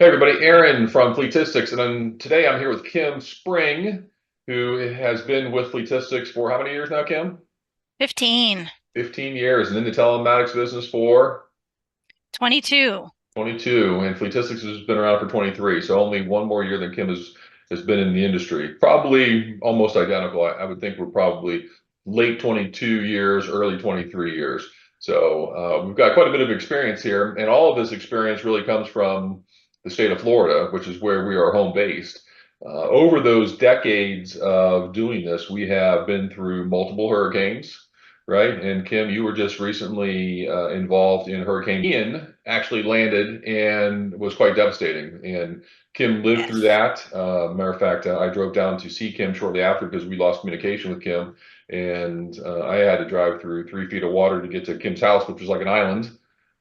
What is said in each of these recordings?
Hey everybody, Aaron from Fleetistics, and today I'm here with Kim Spring, who has been with Fleetistics for how many years now, Kim? 15, 15 years, and in the telematics business for 22. 22, and Fleetistics has been around for 23, so only one more year than Kim has been in the industry. Probably almost identical. I would think we're probably late 22 years, early 23 years. So we've got quite a bit of experience here, and all of this experience really comes from the state of Florida, which is where we are home based. Over those decades of doing this, we have been through multiple hurricanes, right? And Kim, you were just recently involved in Hurricane Ian, actually landed and was quite devastating. And Kim lived through Yes. that. Matter of fact, I drove down to see Kim shortly after because we lost communication with Kim, and I had to drive through 3 feet of water to get to Kim's house, which was like an island,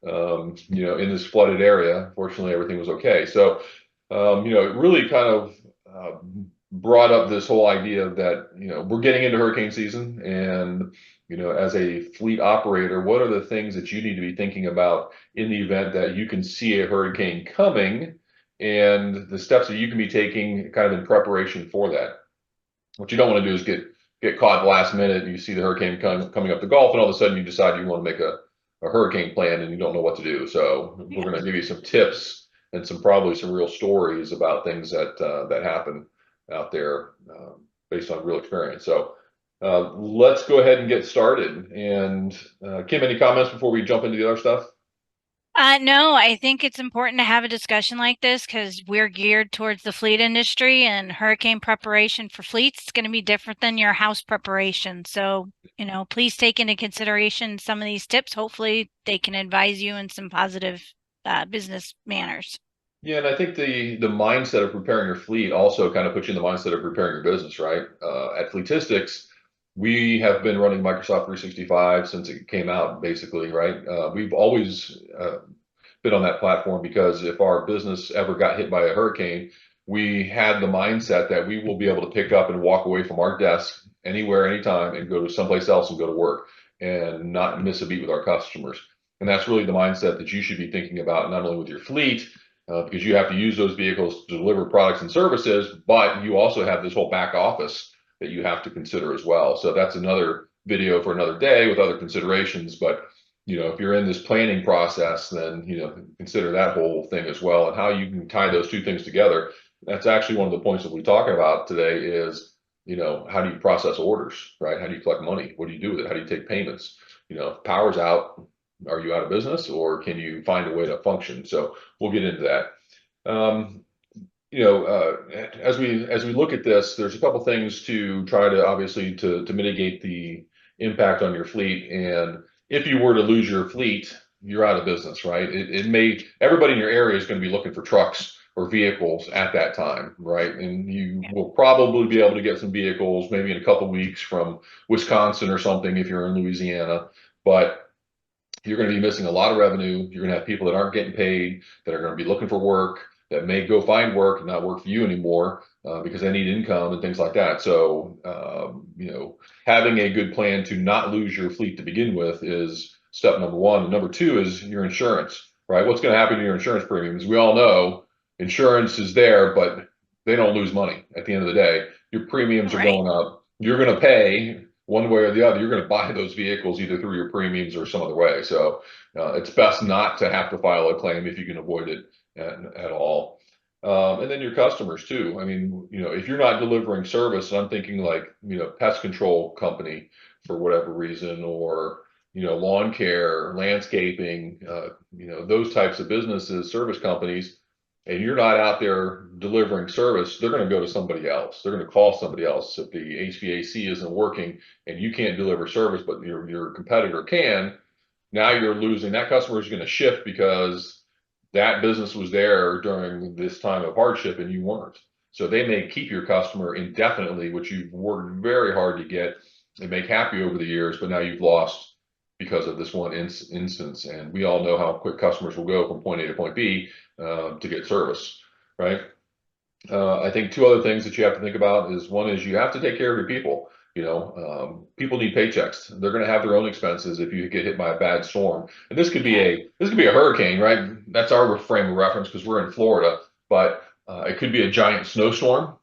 in this flooded area. Fortunately, everything was okay. So, it really kind of uh, brought up this whole idea that, we're getting into hurricane season and as a fleet operator, what are the things that you need to be thinking about in the event that you can see a hurricane coming and the steps that you can be taking kind of in preparation for that? What you don't want to do is get caught at the last minute and you see the hurricane coming up the Gulf and all of a sudden you decide you want to make a hurricane plan and you don't know what to do. So we're Yeah. going to give you some tips and probably some real stories about things that happen out there based on real experience. So let's go ahead and get started. And Kim, any comments before we jump into the other stuff? No, I think it's important to have a discussion like this because we're geared towards the fleet industry and hurricane preparation for fleets is going to be different than your house preparation. So, please take into consideration some of these tips. Hopefully, they can advise you in some positive business manners. Yeah, and I think the mindset of preparing your fleet also kind of puts you in the mindset of preparing your business, right? At Fleetistics, we have been running Microsoft 365 since it came out, basically, right? We've always been on that platform because if our business ever got hit by a hurricane, we had the mindset that we will be able to pick up and walk away from our desk anywhere, anytime, and go to someplace else and go to work and not miss a beat with our customers. And that's really the mindset that you should be thinking about, not only with your fleet, because you have to use those vehicles to deliver products and services, but you also have this whole back office that you have to consider as well. So that's another video for another day with other considerations. But if you're in this planning process, then consider that whole thing as well and how you can tie those two things together. That's actually one of the points that we talk about today is, how do you process orders, right? How do you collect money? What do you do with it? How do you take payments? If power's out, are you out of business or can you find a way to function? So we'll get into that. As we look at this, there's a couple things to try to obviously to mitigate the impact on your fleet. And if you were to lose your fleet, you're out of business, right? It may everybody in your area is going to be looking for trucks or vehicles at that time, right? And you will probably be able to get some vehicles maybe in a couple weeks from Wisconsin or something if you're in Louisiana, but you're going to be missing a lot of revenue. You're going to have people that aren't getting paid, that are going to be looking for work, that may go find work and not work for you anymore because they need income and things like that. So, having a good plan to not lose your fleet to begin with is step number one. And number two is your insurance, right? What's going to happen to your insurance premiums? We all know insurance is there, but they don't lose money at the end of the day. Your premiums are Right. going up. You're going to pay one way or the other. You're going to buy those vehicles either through your premiums or some other way. So it's best not to have to file a claim if you can avoid it at all. And then your customers too. I mean, if you're not delivering service, and I'm thinking like, pest control company for whatever reason, or, lawn care, landscaping, those types of businesses, service companies, and you're not out there delivering service, they're going to go to somebody else. They're going to call somebody else. If the HVAC isn't working and you can't deliver service, but your competitor can, now you're losing. That customer is going to shift because that business was there during this time of hardship and you weren't. So they may keep your customer indefinitely, which you've worked very hard to get and make happy over the years, but now you've lost because of this one instance. And we all know how quick customers will go from point A to point B to get service, right? I think two other things that you have to think about is one is you have to take care of your people. People need paychecks. They're going to have their own expenses if you get hit by a bad storm. And this could be Yeah. a hurricane, right? That's our frame of reference because we're in Florida. but it could be a giant snowstorm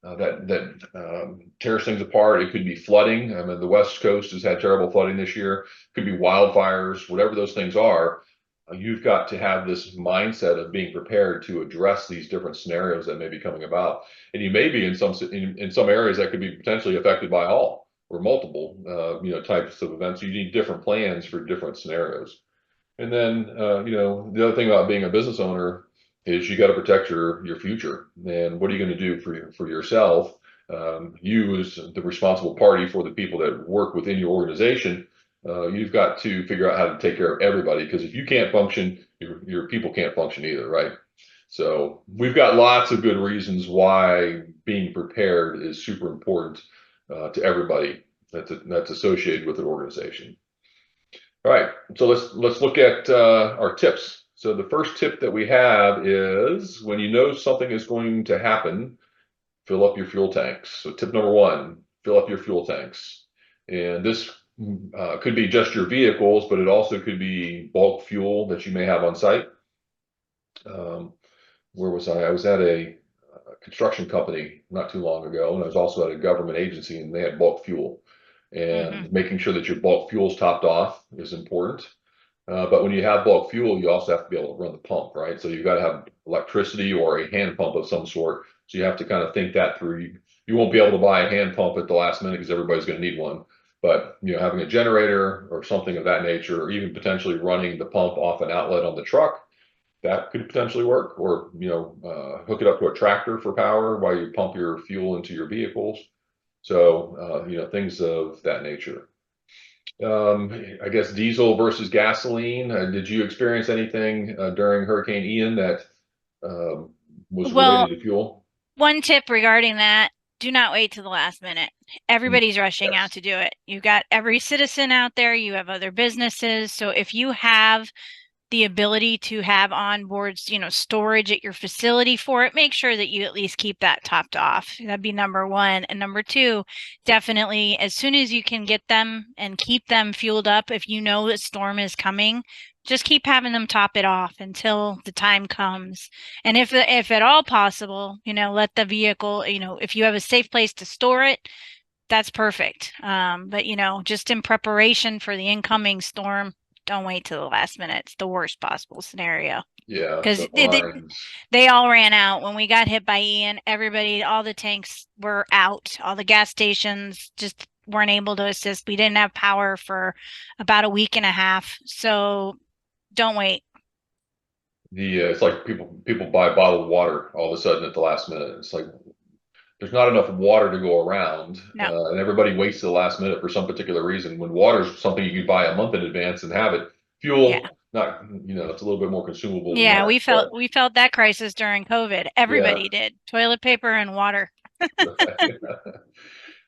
that tears things apart. It could be flooding. I mean, the West Coast has had terrible flooding this year. It could be wildfires, whatever those things are. You've got to have this mindset of being prepared to address these different scenarios that may be coming about. And you may be in some areas that could be potentially affected by all or multiple types of events. You need different plans for different scenarios. And then, the other thing about being a business owner is you got to protect your future. And what are you going to do for yourself? You as the responsible party for the people that work within your organization, you've got to figure out how to take care of everybody. Because if you can't function, your people can't function either, right? So we've got lots of good reasons why being prepared is super important to everybody that's associated with an organization. All right, so let's look at our tips. So the first tip that we have is when you know something is going to happen, fill up your fuel tanks. So tip number one, fill up your fuel tanks. And this could be just your vehicles, but it also could be bulk fuel that you may have on site. Where was I? I was at a construction company not too long ago, and I was also at a government agency, and they had bulk fuel. And making sure that your bulk fuel is topped off is important. But when you have bulk fuel, you also have to be able to run the pump, right? So you've got to have electricity or a hand pump of some sort. So you have to kind of think that through. You won't be able to buy a hand pump at the last minute because everybody's going to need one. But having a generator or something of that nature, or even potentially running the pump off an outlet on the truck, that could potentially work. Or hook it up to a tractor for power while you pump your fuel into your vehicles. So things of that nature. I guess diesel versus gasoline. Did you experience anything during Hurricane Ian that was Well, related to fuel? one tip regarding that, do not wait to the last minute. Everybody's rushing out Yes. to do it. You've got every citizen out there, you have other businesses. So if you have the ability to have onboard, storage at your facility for it, make sure that you at least keep that topped off. That'd be number one. And number two, definitely as soon as you can get them and keep them fueled up, if you know that storm is coming, just keep having them top it off until the time comes. And if at all possible, let the vehicle, if you have a safe place to store it, that's perfect. But just in preparation for the incoming storm, don't wait till the last minute. It's the worst possible scenario Yeah, because the lines. they all ran out when we got hit by Ian. Everybody, all the tanks were out. All the gas stations just weren't able to assist. We didn't have power for about a week and a half. So don't wait. It's like people buy bottled water all of a sudden at the last minute. It's like there's not enough water to go around, No. and everybody waits to the last minute for some particular reason. When water is something you could buy a month in advance and have it. Yeah. Fuel, not it's a little bit more consumable than Yeah, that. But we felt that crisis during COVID. yeah. Everybody did. Toilet paper and water.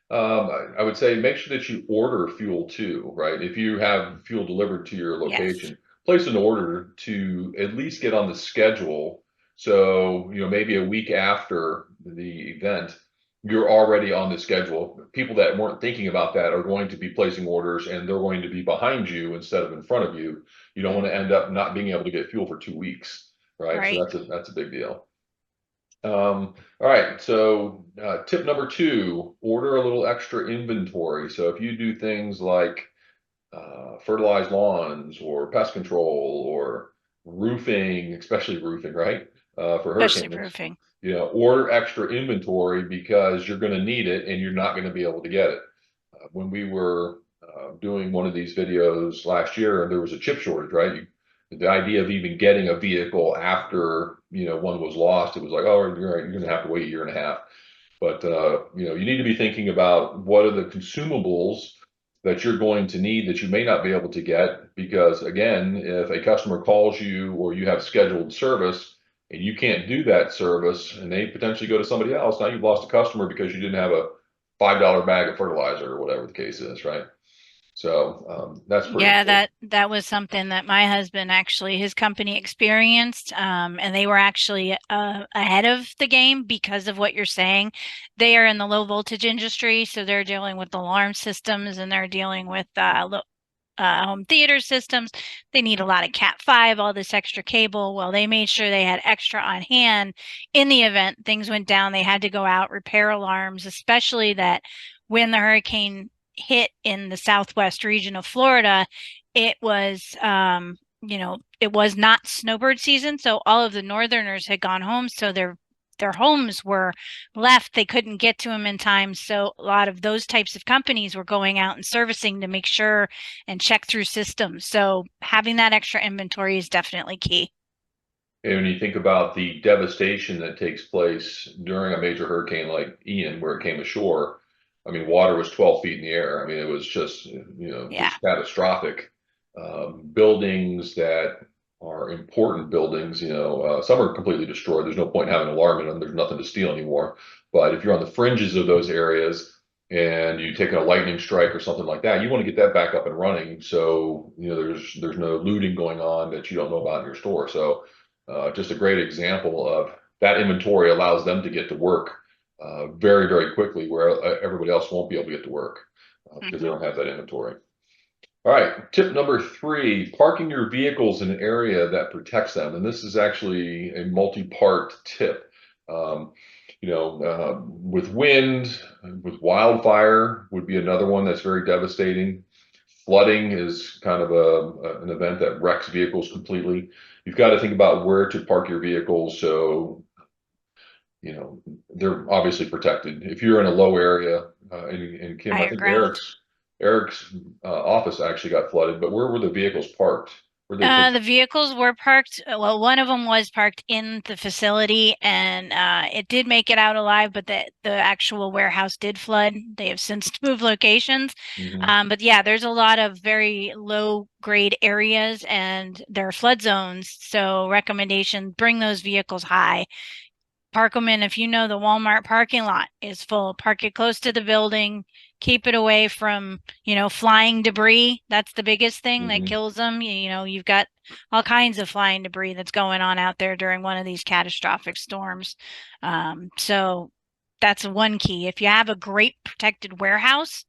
I would say make sure that you order fuel too, right? If you have fuel delivered to your Yes. location, place an order to at least get on the schedule. So, maybe a week after the event, you're already on the schedule. People that weren't thinking about that are going to be placing orders and they're going to be behind you instead of in front of you. You don't want to end up not being able to get fuel for 2 weeks, right? So Right. that's a big deal. All right, so tip number two, order a little extra inventory. So if you do things like fertilized lawns or pest control or roofing, especially roofing, right? For Especially hurricanes, roofing. order extra inventory because you're going to need it and you're not going to be able to get it. When we were doing one of these videos last year, there was a chip shortage, right? The idea of even getting a vehicle after one was lost, it was like, oh, you're going to have to wait a year and a half. But you need to be thinking about what are the consumables that you're going to need that you may not be able to get, because again, if a customer calls you or you have scheduled service and you can't do that service and they potentially go to somebody else, now you've lost a customer because you didn't have a $5 bag of fertilizer or whatever the case is, right? So that's pretty Yeah, important. that was something that my husband actually, his company experienced, and they were actually ahead of the game because of what you're saying. They are in the low voltage industry, so they're dealing with alarm systems and they're dealing with home theater systems. They need a lot of Cat 5, all this extra cable. Well, they made sure they had extra on hand in the event things went down. They had to go out, repair alarms, especially that when the hurricane hit in the southwest region of Florida, it was, it was not snowbird season. So all of the northerners had gone home. So their homes were left. They couldn't get to them in time. So a lot of those types of companies were going out and servicing to make sure and check through systems. So having that extra inventory is definitely key. And when you think about the devastation that takes place during a major hurricane like Ian, where it came ashore, I mean, water was 12 feet in the air. I mean, it was just, Yeah. just catastrophic. Buildings that are important buildings, some are completely destroyed. There's no point in having an alarm in them. There's nothing to steal anymore. But if you're on the fringes of those areas and you take a lightning strike or something like that, you want to get that back up and running. So, there's no looting going on that you don't know about in your store. So, just a great example of that inventory allows them to get to work very, very quickly where everybody else won't be able to get to work because they Hmm. don't have that inventory. All right, tip number 3, parking your vehicles in an area that protects them. And this is actually a multi-part tip. Um, with wind, with wildfire would be another one that's very devastating. Flooding is kind of an event that wrecks vehicles completely. You've got to think about where to park your vehicles so they're obviously protected. If you're in a low area, and Kim, I Higher think ground. Eric's office actually got flooded, but where were the vehicles parked? Where they take? The vehicles were parked. Well, one of them was parked in the facility, and it did make it out alive, but the actual warehouse did flood. They have since moved locations. Mhm. But yeah, there's a lot of very low grade areas, and there are flood zones. So recommendation: bring those vehicles high. Park them in. If you know the Walmart parking lot is full, park it close to the building. Keep it away from, flying debris. That's the biggest thing that Mhm. kills them. You've got all kinds of flying debris that's going on out there during one of these catastrophic storms. So that's one key. If you have a great protected warehouse,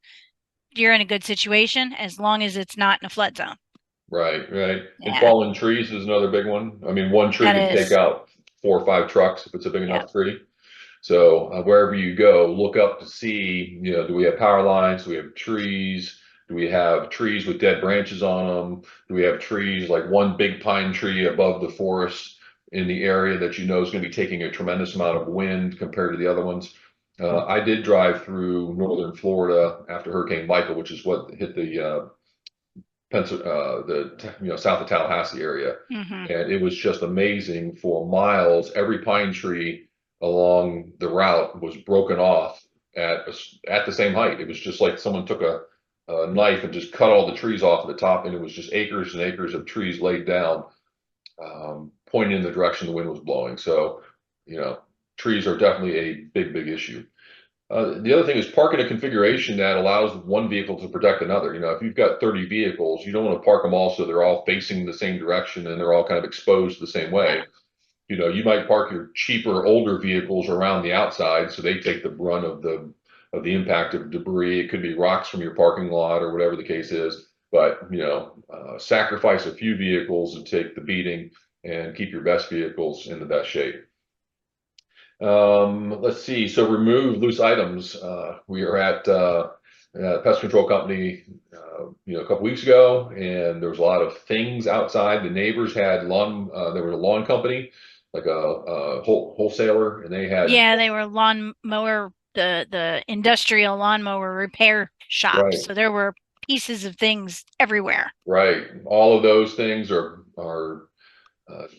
you're in a good situation as long as it's not in a flood zone. Right, right. And Yeah, fallen trees is another big one. I mean, one tree that can take is. out 4 or 5 trucks if it's a big Yeah. enough tree. So wherever you go, look up to see, do we have power lines? Do we have trees? Do we have trees with dead branches on them? Do we have trees like one big pine tree above the forest in the area that you know is going to be taking a tremendous amount of wind compared to the other ones? I did drive through northern Florida after Hurricane Michael, which is what hit south of Tallahassee area, Hmm. and it was just amazing for miles. Every pine tree along the route was broken off at the same height. It was just like someone took a knife and just cut all the trees off at the top, and it was just acres and acres of trees laid down, pointing in the direction the wind was blowing. So, you know, trees are definitely a big, big issue. The other thing is park in a configuration that allows one vehicle to protect another. If you've got 30 vehicles, you don't want to park them all so they're all facing the same direction and they're all kind of exposed the same Yeah. way. You might park your cheaper, older vehicles around the outside so they take the brunt of the impact of debris. It could be rocks from your parking lot or whatever the case is. But sacrifice a few vehicles and take the beating and keep your best vehicles in the best shape. Let's see. So remove loose items. We are at a pest control company, a couple weeks ago, and there was a lot of things outside. The neighbors had lawn. There was a lawn company, like a wholesaler, and they had Yeah, they were lawn mower, the industrial lawnmower repair shop. right, So there were pieces of things everywhere. right. All of those things are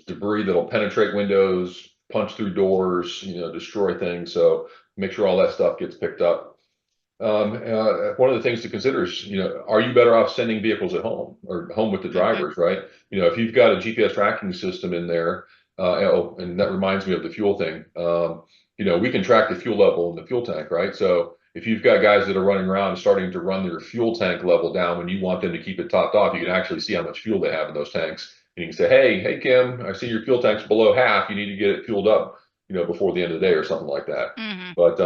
debris that'll penetrate windows, punch through doors, destroy things. So make sure all that stuff gets picked up. One of the things to consider is, are you better off sending vehicles at home or home with the Hmm. drivers, right? If you've got a GPS tracking system in there, and that reminds me of the fuel thing. We can track the fuel level in the fuel tank, right? So if you've got guys that are running around and starting to run their fuel tank level down when you want them to keep it topped off, you can actually see how much fuel they have in those tanks. And you can say, hey, Kim, I see your fuel tank's below half. You need to get it fueled up, before the end of the day or something like that. Hmm. But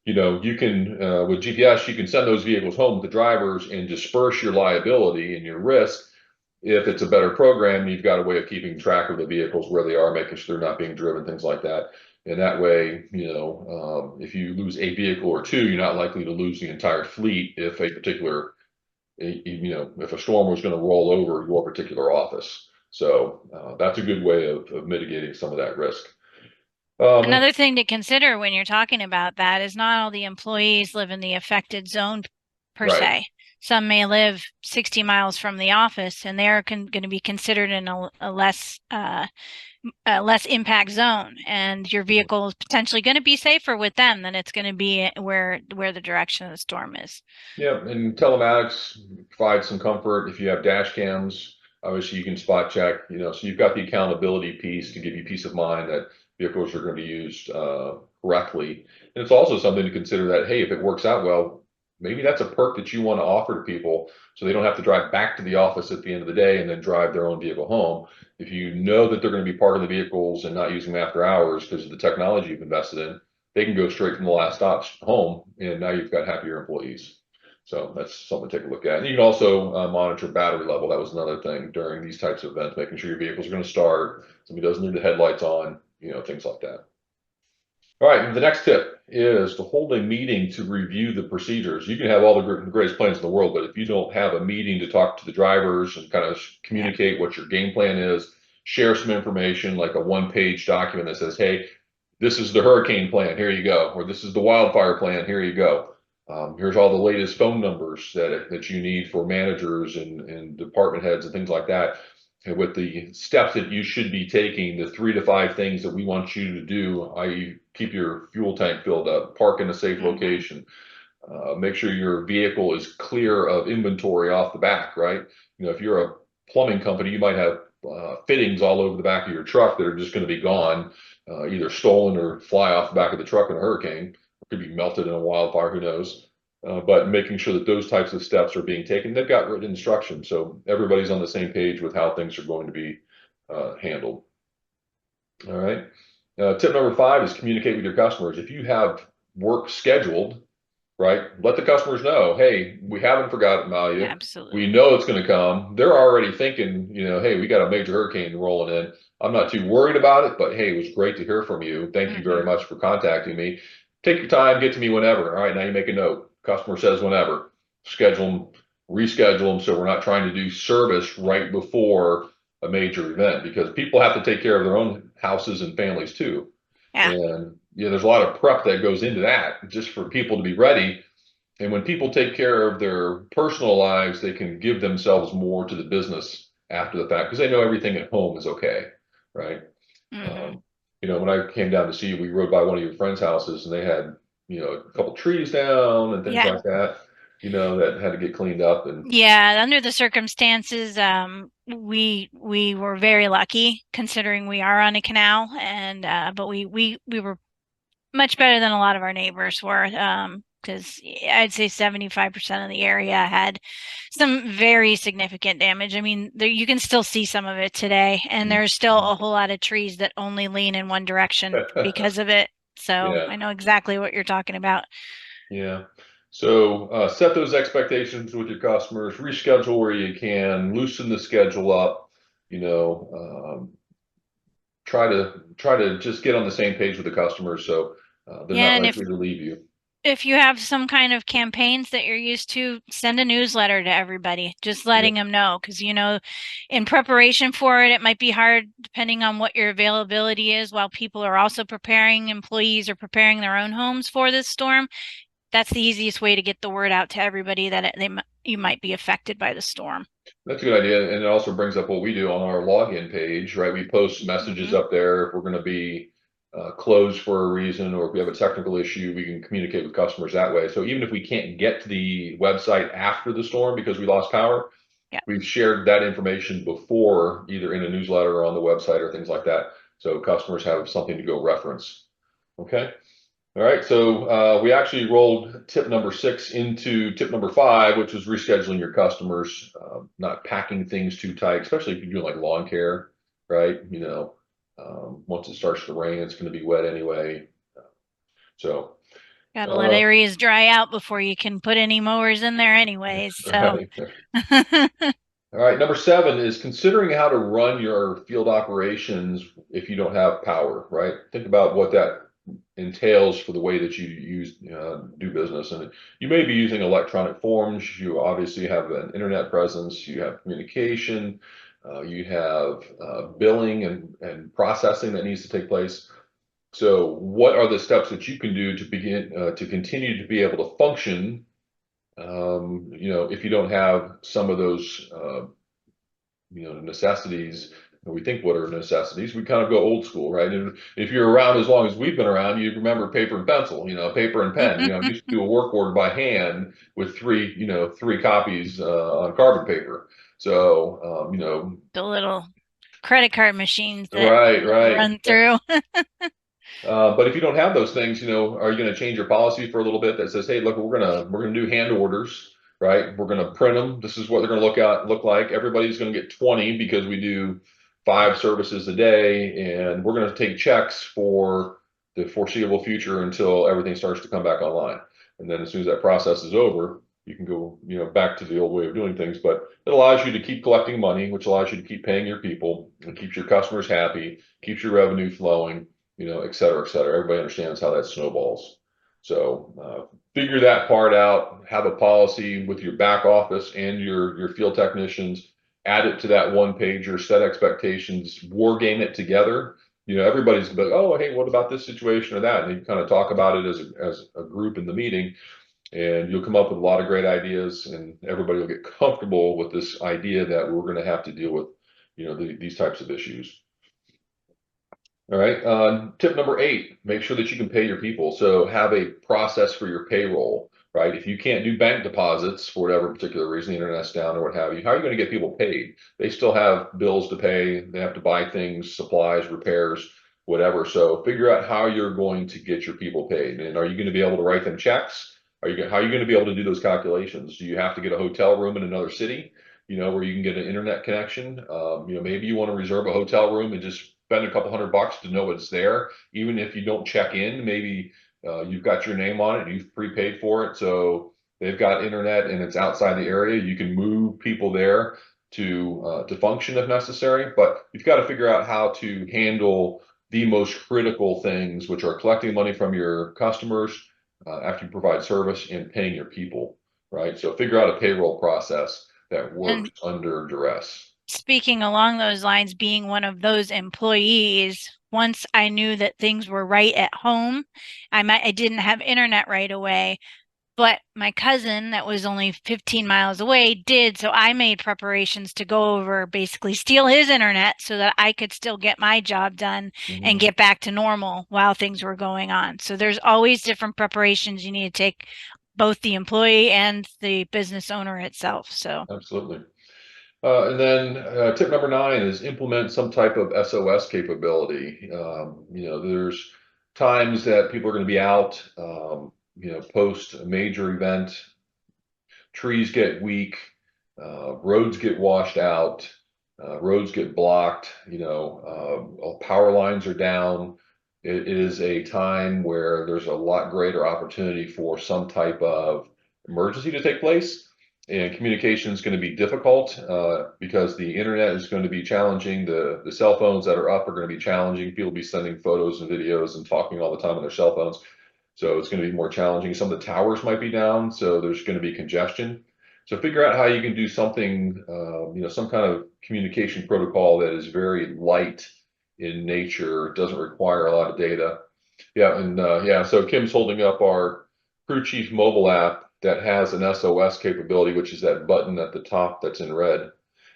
you can, with GPS, you can send those vehicles home with the drivers and disperse your liability and your risk. If it's a better program, you've got a way of keeping track of the vehicles, where they are, making sure they're not being driven, things like that. And that way, if you lose a vehicle or two, you're not likely to lose the entire fleet if a particular, if a storm was going to roll over your particular office. So that's a good way of mitigating some of that risk. Another thing to consider when you're talking about that is not all the employees live in the affected zone per Right. se. Some may live 60 miles from the office, and they're going to be considered in a less impact zone, and your vehicle is potentially going to be safer with them than it's going to be where the direction of the storm is. Yeah, and telematics provides some comfort. If you have dash cams, obviously you can spot check, so you've got the accountability piece to give you peace of mind that vehicles are going to be used correctly. And it's also something to consider that, hey, if it works out well, maybe that's a perk that you want to offer to people so they don't have to drive back to the office at the end of the day and then drive their own vehicle home. If you know that they're going to be part of the vehicles and not using them after hours because of the technology you've invested in, they can go straight from the last stop home, and now you've got happier employees. So that's something to take a look at. And you can also monitor battery level. That was another thing during these types of events, making sure your vehicles are going to start, somebody doesn't leave the headlights on, things like that. All right, the next tip is to hold a meeting to review the procedures. You can have all the greatest plans in the world, but if you don't have a meeting to talk to the drivers and kind of Yeah. communicate what your game plan is, share some information like a one-page document that says, hey, this is the hurricane plan, here you go, or this is the wildfire plan, here you go. Here's all the latest phone numbers that you need for managers and department heads and things like that. And with the steps that you should be taking, the 3 to 5 things that we want you to do, i.e., keep your fuel tank filled up, park in a safe location, make sure your vehicle is clear of inventory off the back, right? If you're a plumbing company, you might have fittings all over the back of your truck that are just going to be gone, either stolen or fly off the back of the truck in a hurricane. It could be melted in a wildfire, who knows? But making sure that those types of steps are being taken, they've got written instructions, so everybody's on the same page with how things are going to be handled. All right. Tip number 5 is communicate with your customers. If you have work scheduled, right, let the customers know, hey, we haven't forgotten about you. We Absolutely. know it's going to come. They're already thinking, hey, we got a major hurricane rolling in. I'm not too worried about it, but hey, it was great to hear from you. Thank you very much for contacting me. Take your time, get to me whenever. All right, now you make a note. Customer says whenever. Schedule them, reschedule them, so we're not trying to do service right before a major event, because people have to take care of their own houses and families too. Yeah. And there's a lot of prep that goes into that just for people to be ready. And when people take care of their personal lives, they can give themselves more to the business after the fact because they know everything at home is okay, right? Mm-hmm. Um, when I came down to see you, we rode by one of your friends' houses and they had, a couple trees down and things Yeah. like that, that had to get cleaned up. And Yeah, under the circumstances, we were very lucky considering we are on a canal, and but we were much better than a lot of our neighbors were, because I'd say 75% of the area had some very significant damage. I mean, there you can still see some of it today, and there's still a whole lot of trees that only lean in one direction because of it. So yeah, I know exactly what you're talking about. yeah. So set those expectations with your customers, reschedule where you can, loosen the schedule up, you know, um, try to just get on the same page with the customers so they're Yeah, not and likely to leave you. if you have some kind of campaigns that you're used to, send a newsletter to everybody, just Yeah, letting them know. Because, in preparation for it, it might be hard depending on what your availability is while people are also preparing, employees are preparing their own homes for this storm. That's the easiest way to get the word out to everybody that you might be affected by the storm. that's a good idea. And it also brings up what we do on our login page, right? We post messages Hmm. up there if we're going to be closed for a reason, or if we have a technical issue, we can communicate with customers that way. So even if we can't get to the website after the storm because we lost power, Yeah. we've shared that information before, either in a newsletter or on the website or things like that. So customers have something to go reference. Okay. All right. So we actually rolled tip number 6 into tip number 5, which was rescheduling your customers, not packing things too tight, especially if you're doing like lawn care, right? Once it starts to rain, it's going to be wet anyway. So Gotta let Uh, areas dry out before you can put any mowers in there anyways. So right. All right, number seven is considering how to run your field operations if you don't have power, right? Think about what that entails for the way that you do business. And you may be using electronic forms. You obviously have an internet presence, you have communication, you have billing and processing that needs to take place. So what are the steps that you can do to begin to continue to be able to function, if you don't have some of those necessities, and we think what are necessities, we kind of go old school, right? And if you're around as long as we've been around, you remember paper and pencil, paper and pen, used to do a work order by hand with three copies on carbon paper. So, the little credit card machines that right, right. run through. But if you don't have those things, are you going to change your policy for a little bit that says, hey, look, we're gonna do hand orders, right? We're gonna print them. This is what they're gonna look like. Everybody's gonna get 20 because we do 5 services a day, and we're gonna take checks for the foreseeable future until everything starts to come back online. And then as soon as that process is over, you can go, back to the old way of doing things. But it allows you to keep collecting money, which allows you to keep paying your people and keeps your customers happy, keeps your revenue flowing, et cetera, et cetera. Everybody understands how that snowballs. So figure that part out, have a policy with your back office and your field technicians, add it to that one pager, set expectations, war game it together. Everybody's like, oh, hey, what about this situation or that? And you kind of talk about it as a group in the meeting, and you'll come up with a lot of great ideas, and everybody will get comfortable with this idea that we're going to have to deal with, these types of issues. All right. Tip number 8, make sure that you can pay your people. So have a process for your payroll, right? If you can't do bank deposits for whatever particular reason, the internet's down or what have you, how are you going to get people paid? They still have bills to pay. They have to buy things, supplies, repairs, whatever. So figure out how you're going to get your people paid. And are you going to be able to write them checks? How are you going to be able to do those calculations? Do you have to get a hotel room in another city, where you can get an internet connection? Maybe you want to reserve a hotel room and just spend a couple $100 to know it's there. Even if you don't check in, maybe you've got your name on it and you've prepaid for it. So they've got internet and it's outside the area. You can move people there to function if necessary. But you've got to figure out how to handle the most critical things, which are collecting money from your customers after you provide service and paying your people, right? So figure out a payroll process that works And under duress. speaking along those lines, being one of those employees, once I knew that things were right at home, I didn't have internet right away, but my cousin that was only 15 miles away did, so I made preparations to go over, basically steal his internet so that I could still get my job done and Mhm. get back to normal while things were going on. So there's always different preparations you need to take, both the employee and the business owner itself. So Absolutely. And then tip number 9 is implement some type of SOS capability. There's times that people are going to be out, post a major event, trees get weak, roads get washed out, roads get blocked, power lines are down. It is a time where there's a lot greater opportunity for some type of emergency to take place. And communication is going to be difficult because the internet is going to be challenging. The cell phones that are up are going to be challenging. People will be sending photos and videos and talking all the time on their cell phones. So it's going to be more challenging. Some of the towers might be down, so there's going to be congestion. So figure out how you can do something, some kind of communication protocol that is very light in nature, doesn't require a lot of data. Yeah, and yeah, so Kim's holding up our Crew Chief mobile app that has an SOS capability, which is that button at the top that's in red.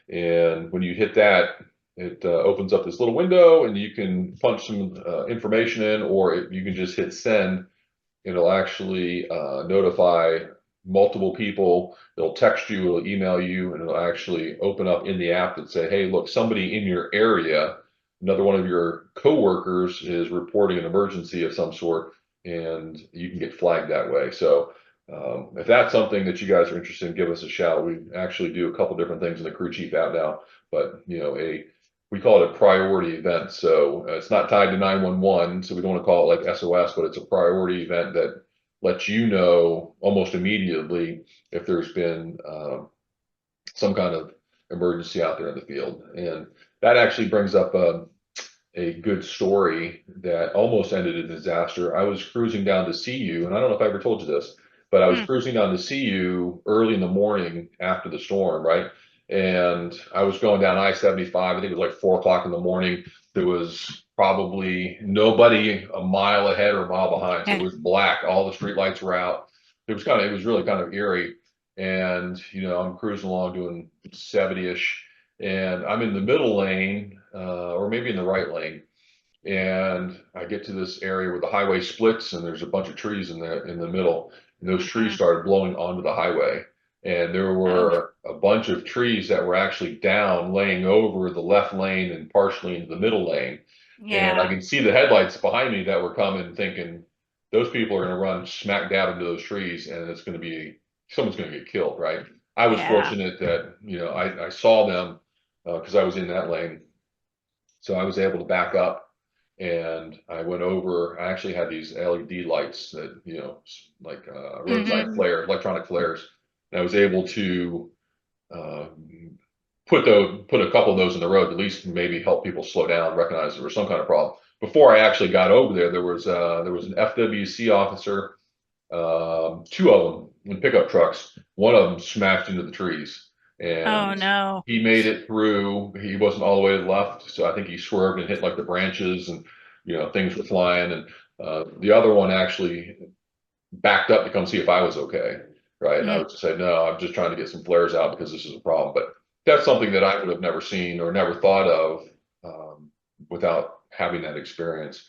And when you hit that, it opens up this little window and you can punch some information in, or you can just hit send. It'll actually notify multiple people. It'll text you, it'll email you, and it'll actually open up in the app that say, hey, look, somebody in your area, another one of your coworkers is reporting an emergency of some sort, and you can get flagged that way. So if that's something that you guys are interested in, give us a shout. We actually do a couple different things in the Crew Chief app now, but we call it a priority event. So it's not tied to 911. So we don't want to call it like SOS, but it's a priority event that lets you know almost immediately if there's been some kind of emergency out there in the field. And that actually brings up a good story that almost ended in disaster. I was cruising down to see you, and I don't know if I ever told you this, but I was Hmm. cruising down to see you early in the morning after the storm, right? And I was going down I-75. I think it was like 4 o'clock in the morning. There was probably nobody a mile ahead or a mile behind. So it Yeah. was black. All the street lights were out. It was really kind of eerie. And, I'm cruising along doing 70-ish, and I'm in the middle lane, or maybe in the right lane. And I get to this area where the highway splits, and there's a bunch of trees in the middle, and those trees Mhm. started blowing onto the highway. And there Oh, were a bunch of trees that were actually down, laying over the left lane and partially into the middle lane. And I yeah, can see the headlights behind me that were coming, thinking those people are going to run smack dab into those trees, and someone's going to get killed, right? I was yeah. fortunate that, I saw them because I was in that lane. So I was able to back up, and I went over. I actually had these LED lights that, like Hmm. roadside flare, electronic flares. And I was able to uh, put a couple of those in the road, at least maybe help people slow down, recognize there was some kind of problem. Before I actually got over there, there was an FWC officer, two of them in pickup trucks. One of them smashed into the trees, Oh and no. he made it through. He wasn't all the way to the left, so I think he swerved and hit like the branches, and things were flying. And the other one actually backed up to come see if I was okay, right? And I Mm, would just say, no, I'm just trying to get some flares out because this is a problem. But that's something that I would have never seen or never thought of without having that experience.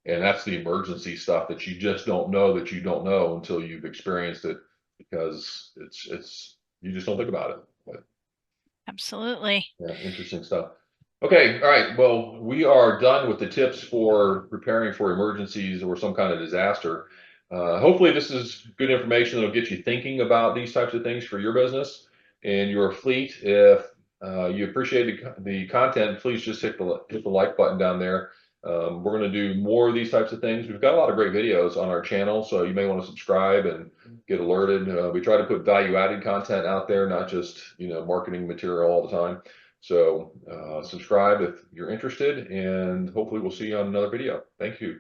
And that's the emergency stuff that you just don't know that you don't know until you've experienced it, because it's you just don't think about it. But absolutely. yeah, interesting stuff. Okay, all right. Well, we are done with the tips for preparing for emergencies or some kind of disaster. Hopefully, this is good information that'll get you thinking about these types of things for your business and your fleet. If you appreciate the content, please just hit the like button down there. We're going to do more of these types of things. We've got a lot of great videos on our channel, so you may want to subscribe and get alerted. We try to put value-added content out there, not just marketing material all the time. So subscribe if you're interested, and hopefully we'll see you on another video. Thank you.